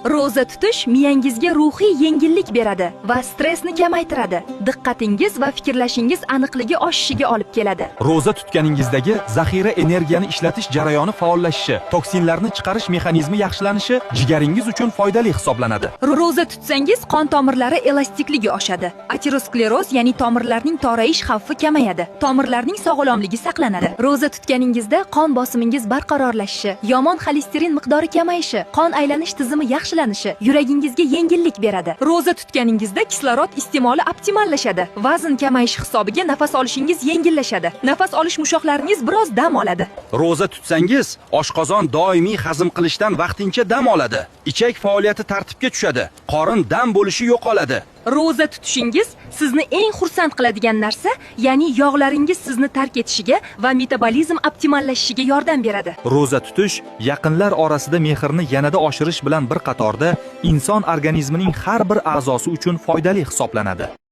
Ro'za tutish miyangizga ruhiy yengillik beradi va stressni kamaytiradi. Diqqatingiz va fikrlashingiz aniqligi oshishiga olib keladi. Ro'za tutganingizdagi zaxira energiyani ishlatish jarayoni faollashishi, toksinlarni chiqarish mexanizmi yaxshilanishi jigaringiz uchun foydali hisoblanadi. Ro'za tutsangiz qon tomirlari elastikligi oshadi. Ateroskleroz, ya'ni tomirlarning torayish xavfi kamayadi. Tomirlarning sog'lomligi saqlanadi. Ro'za tutganingizda qon bosimingiz barqarorlashishi, yomon xolesterin miqdori kamayishi, qon aylanish tizimi yaxshilanishi, yuragingizga yengillik beradi. Ro'za tutganingizda kislorod iste'moli optimallashadi. Vazn kamayishi hisobiga nafas olishingiz yengillashadi. Nafas olish mushoqlaringiz biroz dam oladi. Ro'za tutsangiz, oshqozon doimiy hazm qilishdan vaqtincha dam oladi. Ichak faoliyati tartibga tushadi. Qorin dam bo'lishi yo'qoladi. Ro'za tutishingiz sizni eng xursand qiladigan narsa, ya'ni yog'laringiz sizni tark etishiga va metabolizm optimallashishiga yordam beradi. Ro'za tutish yaqinlar orasida mehrni yanada oshirish bilan bir qatorda inson organizmining har bir a'zosi uchun foydali hisoblanadi.